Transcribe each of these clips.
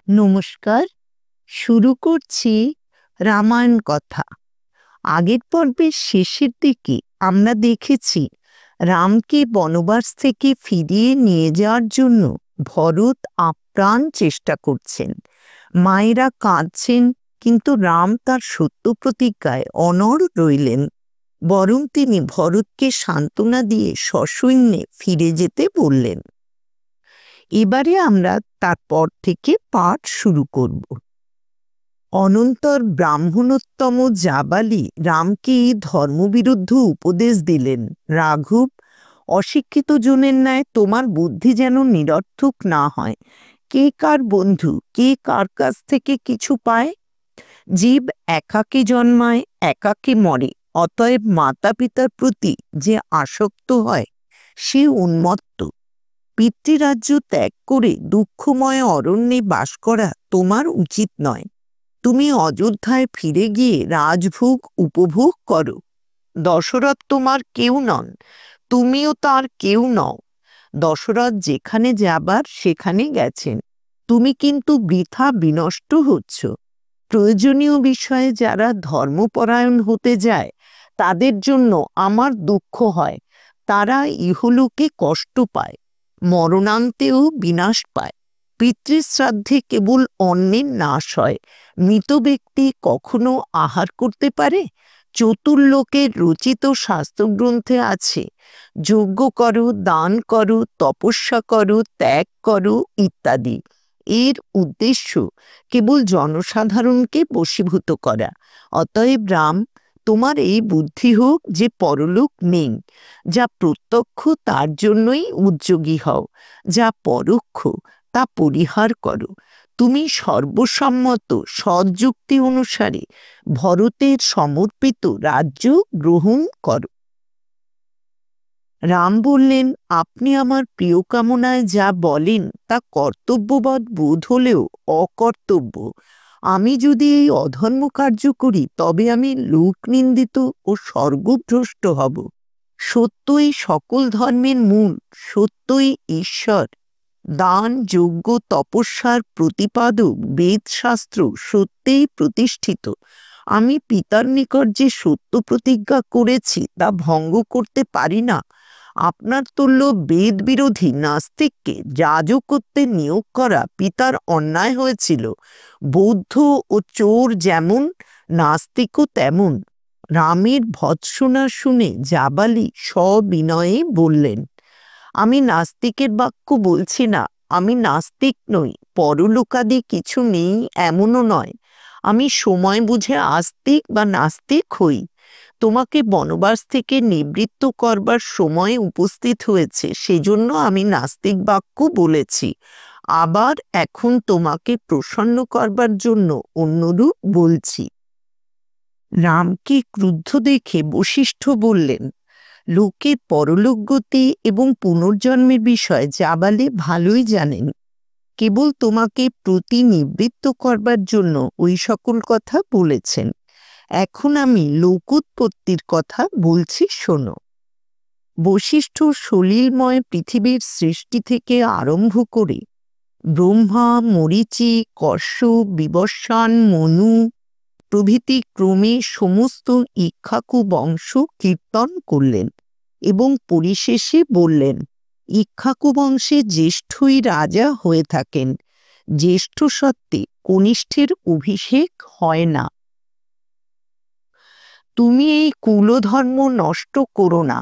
নমস্কার। শুরু করছি রামায়ণ কথা। আগের পর্বের শেষের দিকে আমরা দেখেছি রামকে বনবাস থেকে ফিরিয়ে নিয়ে যাওয়ার জন্য ভরত আপ্রাণ চেষ্টা করছেন। মায়েরা কাঁদছেন, কিন্তু রাম তার সত্য প্রতিজ্ঞায় অনড় রইলেন। বরং তিনি ভরতকে সান্ত্বনা দিয়ে সসৈন্যে ফিরে যেতে বললেন। এবারে আমরা তারপর থেকে পাঠ শুরু করব। অনন্তর ব্রাহ্মণোত্তম জাবালি রামকে এই ধর্মবিরুদ্ধ উপদেশ দিলেন। রাঘব, অশিক্ষিত জনের ন্যায় তোমার বুদ্ধি যেন নিরর্থক না হয়। কে কার বন্ধু, কে কার কাছ থেকে কিছু পায়? জীব একাকে জন্মায়, একাকে মরে। অতএব মাতা পিতার প্রতি যে আসক্ত হয় সে উন্মত্ত। পিতৃরাজ্য ত্যাগ করে দুঃখময় অরণ্যে বাস করা তোমার উচিত নয়। তুমি অযোধ্যায় ফিরে গিয়ে রাজভোগ উপভোগ করো। দশরথ তোমার কেউ নন, তুমিও তার কেউ নও। দশরথ যেখানে যাবার সেখানে গেছেন, তুমি কিন্তু বৃথা বিনষ্ট হচ্ছ। প্রয়োজনীয় বিষয়ে যারা ধর্মপরায়ণ হতে যায় তাদের জন্য আমার দুঃখ হয়। তারা ইহলোকে কষ্ট পায়, মরণান্তেও বিনাশ পায়। পিতৃশ্রাদ্ধে কেবল অন্নের নাশ হয়। মৃত ব্যক্তি কখনো আহার করতে পারে? চতুর্লোকের রচিত শাস্ত্রগ্রন্থে আছে, যজ্ঞ করো, দান করো, তপস্যা করো, ত্যাগ করো ইত্যাদি। এর উদ্দেশ্য কেবল জনসাধারণকে বশীভূত করা। অতএব রাম, তোমার এই বুদ্ধি হোক যে পরলোক নেই। যা প্রত্যক্ষ তার জন্যই উদ্যোগী হও, যা পরোক্ষ তা পরিহার করো। তুমি সর্বসম্মত সৎযুক্তি অনুসারে ভরতের সমর্পিত রাজ্য গ্রহণ করো। রাম বললেন, আপনি আমার প্রিয় কামনায় যা বলেন তা কর্তব্যবোধ বোধ হলেও অকর্তব্য। আমি যদি এই অধর্ম কার্য করি তবে আমি লোকনিন্দিত ও স্বর্গভ্রষ্ট হব। সত্যই সকল ধর্মের মূল, সত্যই ঈশ্বর। দান, যজ্ঞ, তপস্যার প্রতিপাদক বেদশাস্ত্র সত্যিই প্রতিষ্ঠিত। আমি পিতার নিকট যে সত্য প্রতিজ্ঞা করেছি তা ভঙ্গ করতে পারি না। আপনার তুল্য বেদ বিরোধী নাস্তিককে যাজকত্বে নিয়োগ করা পিতার অন্যায় হয়েছিল। বৌদ্ধ ও চোর যেমন, নাস্তিকও তেমন। রামের ভৎসনা শুনে জাবালি সবিনয়ে বললেন, আমি নাস্তিকের বাক্য বলছি না। আমি নাস্তিক নই, পরলোকাদি কিছু নেই এমনও নয়। আমি সময় বুঝে আস্তিক বা নাস্তিক হই। তোমাকে বনবাস থেকে নিবৃত্ত করবার সময় উপস্থিত হয়েছে, সেজন্য আমি নাস্তিক বাক্য বলেছি। আবার এখন তোমাকে প্রসন্ন করবার জন্য অন্যরূপ বলছি। রামকে ক্রুদ্ধ দেখে বশিষ্ঠ বললেন, লোকের পরলোক গতি এবং পুনর্জন্মের বিষয় জাবালি ভালোই জানেন। কেবল তোমাকে প্রতিনিবৃত্ত করবার জন্য ওই সকল কথা বলেছেন। এখন আমি লোকোৎপত্তির কথা বলছি, শোনো। বশিষ্ঠ সলিলময় পৃথিবীর সৃষ্টি থেকে আরম্ভ করে ব্রহ্মা, মরীচি, কশ্যপ, বিবস্বান, মনু প্রভৃতি ক্রমে সমস্ত ইক্ষ্বাকু বংশ কীর্তন করলেন এবং পরিশেষে বললেন, ইক্ষ্বাকু বংশে জ্যেষ্ঠই রাজা হয়ে থাকেন। জ্যেষ্ঠ সত্ত্বে কনিষ্ঠের অভিষেক হয় না। তুমি এই কুলধর্ম নষ্ট করো না।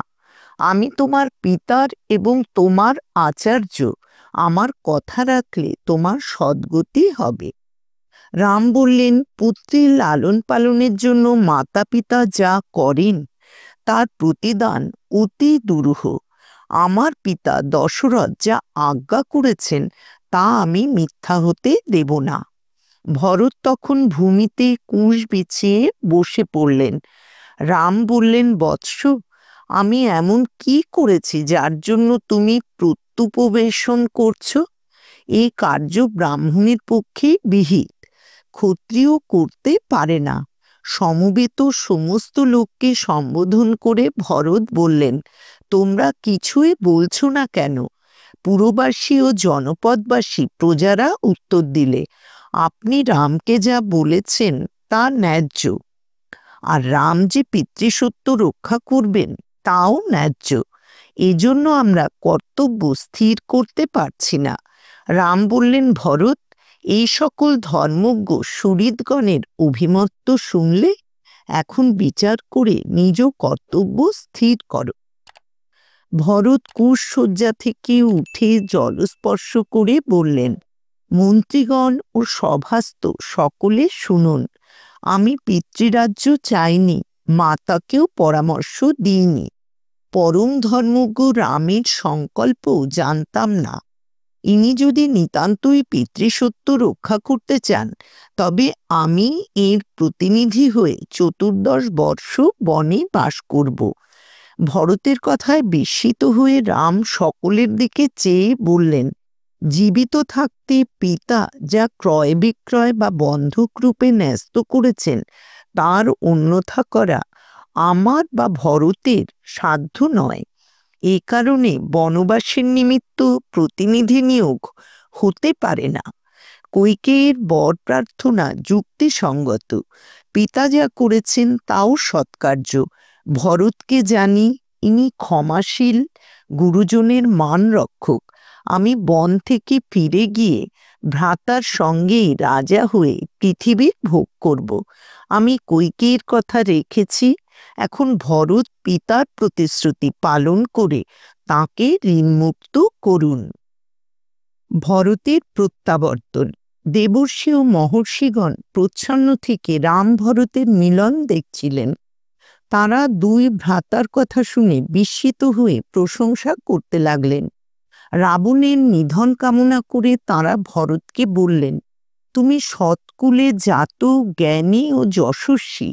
আমি তোমার পিতার এবং তোমার আচার্য। আমার কথা রাখলে তোমার সদ্গতি হবে। রাম বললেন, পুত্রের লালন পালনের জন্য মাতা পিতা যা করেন তার প্রতিদান অতি দুরূহ। আমার পিতা দশরথ যা আজ্ঞা করেছেন তা আমি মিথ্যা হতে দেব না। ভরত তখন ভূমিতে কুশ বিছিয়ে বসে পড়লেন। রাম বললেন, বৎস, আমি এমন কি করেছি যার জন্য তুমি প্রত্যুপবেশন করছো? এই কার্য ব্রাহ্মণের পক্ষে বিহিত, ক্ষত্রিয় করতে পারে না। সমবেত সমস্ত লোককে সম্বোধন করে ভরত বললেন, তোমরা কিছুই বলছো না কেন? পুরবাসী ও জনপদবাসী প্রজারা উত্তর দিলে, আপনি রামকে যা বলেছেন তা ন্যায্য, আর রাম যে পিতৃসত্য রক্ষা করবেন তাও ন্যায্য। এজন্য আমরা কর্তব্য স্থির করতে পারছি না। রাম বললেন, ভরত, এই সকল ধর্মজ্ঞ সুহৃদগণের অভিমত তো শুনলে, এখন বিচার করে নিজ কর্তব্য স্থির করো। ভরত কুশশয্যা থেকে উঠে জলস্পর্শ করে বললেন, মন্ত্রীগণ ও সভাস্থ সকলে শুনুন, আমি পিতৃরাজ্য চাইনি, মাতাকেও পরামর্শ দিইনি। পরম ধর্মজ্ঞ রামের সংকল্প জানতাম না। ইনি যদি নিতান্তই পিতৃসত্য রক্ষা করতে চান, তবে আমি এর প্রতিনিধি হয়ে 14 বর্ষ বনে বাস করব। ভরতের কথায় বিস্মিত হয়ে রাম সকলের দিকে চেয়ে বললেন, জীবিত থাকতে পিতা যা ক্রয় বিক্রয় বা বন্ধক রূপে ন্যস্ত করেছেন তার অন্যথা করা আমার বা ভরতের সাধ্য নয়। এ কারণে বনবাসের নিমিত্ত প্রতিনিধি নিয়োগ হতে পারে না। কৈকেয়ীর বর প্রার্থনা যুক্তিসঙ্গত, পিতা যা করেছেন তাও সৎকার্য। ভরতকে জানি, ইনি ক্ষমাশীল, গুরুজনের মান রক্ষক। আমি বন থেকে ফিরে গিয়ে ভ্রাতার সঙ্গেই রাজা হয়ে পৃথিবীর ভোগ করব। আমি কৈকেয়ীর কথা রেখেছি, এখন ভরত পিতার প্রতিশ্রুতি পালন করে তাকে ঋণমুক্ত করুন। ভরতের প্রত্যাবর্তন। দেবর্ষি ও মহর্ষিগণ প্রচ্ছন্ন থেকে রাম ভরতের মিলন দেখছিলেন। তারা দুই ভ্রাতার কথা শুনে বিস্মিত হয়ে প্রশংসা করতে লাগলেন। রাবণের নিধন কামনা করে তারা ভরতকে বললেন, তুমি সৎকুলে জাত, জ্ঞানী ও যশস্বী।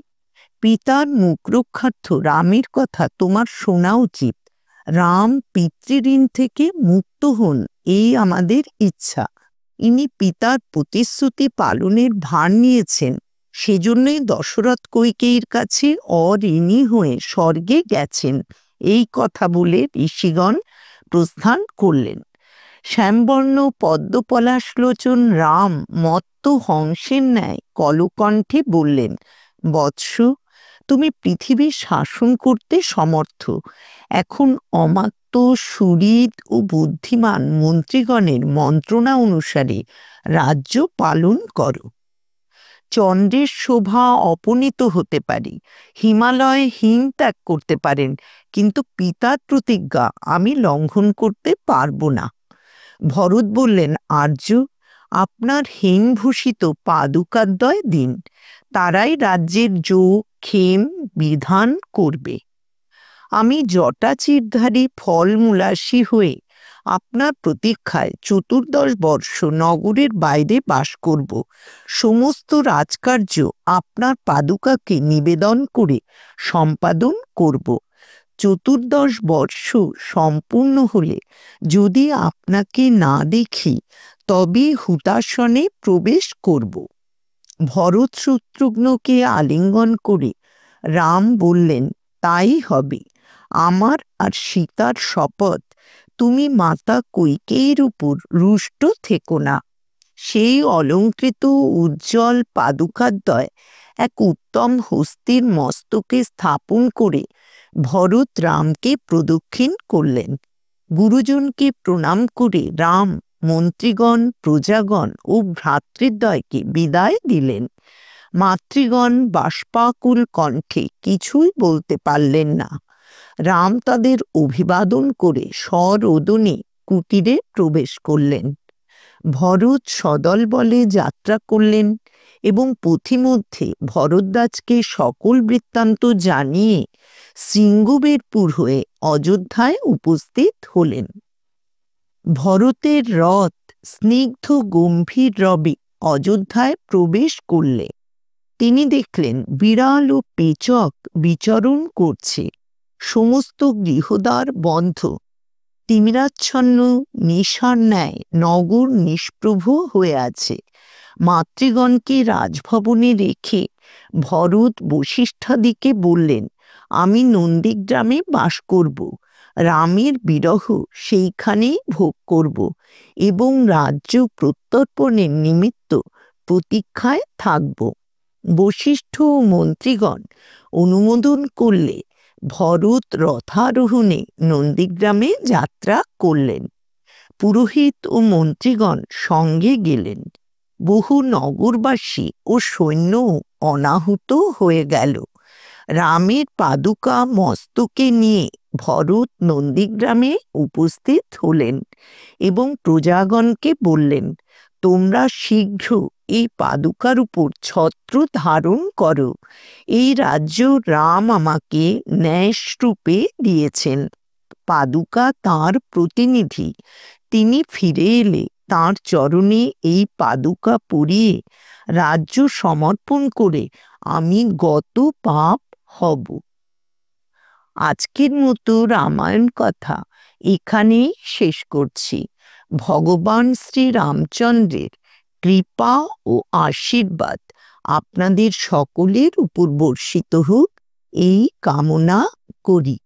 পিতার মুখ রক্ষার্থ রামের কথা তোমার শোনা উচিত। রাম পিতৃঋণ থেকে মুক্ত হন, এই আমাদের ইচ্ছা। ইনি পিতার প্রতিশ্রুতি পালনের ভার নিয়েছেন, সেজন্যই দশরথ কৈকেয়ীর কাছে অঋণী হয়ে স্বর্গে গেছেন। এই কথা বলে ঋষিগণ প্রস্থান করলেন। শ্যামবর্ণ পদ্মপলাশলোচন রাম মত্ত হংসের ন্যায় কলকণ্ঠে বললেন, বৎস, তুমি পৃথিবী শাসন করতে সমর্থ। এখন অমাত্য, সুহৃদ ও বুদ্ধিমান মন্ত্রীগণের মন্ত্রণা অনুসারে রাজ্য পালন করো। চন্দ্রের শোভা অপনীত হতে পারে, হিমালয়ে হিম ত্যাগ করতে পারেন, কিন্তু পিতার প্রতিজ্ঞা আমি লঙ্ঘন করতে পারব না। ভরত বললেন, আর্য, আপনার হিমভূষিত পাদুকাদ্বয় দিন, তারাই রাজ্যের যোগ ক্ষেম বিধান করবে। আমি জটাচিরধারী ফলমূলাসী হয়ে আপনার প্রতীক্ষায় 14 বর্ষ নগরের বাইরে বাস করব। সমস্ত রাজকার্য আপনার পাদুকাকে নিবেদন করে সম্পাদন করব। 14 বর্ষ সম্পূর্ণ হলে যদি আপনাকে না দেখি, তবে হুতাসনে প্রবেশ করব। ভরত শত্রুঘ্নকে আলিঙ্গন করে রাম বললেন, তাই হবে। আমার আর সীতার শপথ, তুমি মাতা কৈকেয়ীর উপর রুষ্ট থেকো না। সেই অলঙ্কৃত উজ্জ্বল পাদুকাদ্বয় এক উত্তম হস্তির মস্তকে স্থাপন করে ভরত রামকে প্রদক্ষিণ করলেন। গুরুজনকে প্রণাম করে রাম মন্ত্রীগণ, প্রজাগণ ও ভ্রাতৃদ্বয়কে বিদায় দিলেন। মাতৃগণ বাষ্পাকুল কণ্ঠে কিছুই বলতে পারলেন না। রাম তাদের অভিবাদন করে সরোদনে কুটিরে প্রবেশ করলেন। ভরত সদল বলে যাত্রা করলেন এবং পথিমধ্যে ভরদ্বাজকে সকল বৃত্তান্ত জানিয়ে শৃঙ্গবেরপুর হয়ে অযোধ্যায় উপস্থিত হলেন। ভরতের রথ স্নিগ্ধ গম্ভীর রবে অযোধ্যায় প্রবেশ করলে তিনি দেখলেন বিড়াল ও পেচক বিচরণ করছে। সমস্ত গৃহদ্বার বন্ধ। তিমিরাচ্ছন্ন নিশার ন্যায় নগর নিষ্প্রভ হয়ে আছে। মাতৃগণকে রাজভবনে রেখে ভরত বশিষ্ঠাদিকে বললেন, আমি নন্দীগ্রামে বাস করব, রামের বিরহ সেইখানেই ভোগ করব এবং রাজ্য প্রত্যর্পণের নিমিত্ত প্রতীক্ষায় থাকব। বশিষ্ঠ ও মন্ত্রীগণ অনুমোদন করলে ভরত রথারোহণে নন্দীগ্রামে যাত্রা করলেন। পুরোহিত ও মন্ত্রীগণ সঙ্গে গেলেন। বহু নগরবাসী ও সৈন্য অনাহুত হয়ে গেল। রামের পাদুকা মস্তকে নিয়ে ভরত নন্দীগ্রামে উপস্থিত হলেন এবং প্রজাগণকে বললেন, তোমরা শীঘ্র এই পাদুকার উপর ছত্র ধারণ করো। এই রাজ্য রাম আমাকে ন্যায়রূপে দিয়েছেন। পাদুকা তাঁর প্রতিনিধি। তিনি ফিরে এলে তাঁর চরণে এই পাদুকা পরিয়ে রাজ্য সমর্পণ করে আমি গত পাপ হব। আজকের মতো রামায়ণ কথা এখানেই শেষ করছি। ভগবান শ্রী রামচন্দ্রের কৃপা ও আশীর্বাদ আপনাদের সকলের উপর বর্ষিত হোক, এই কামনা করি।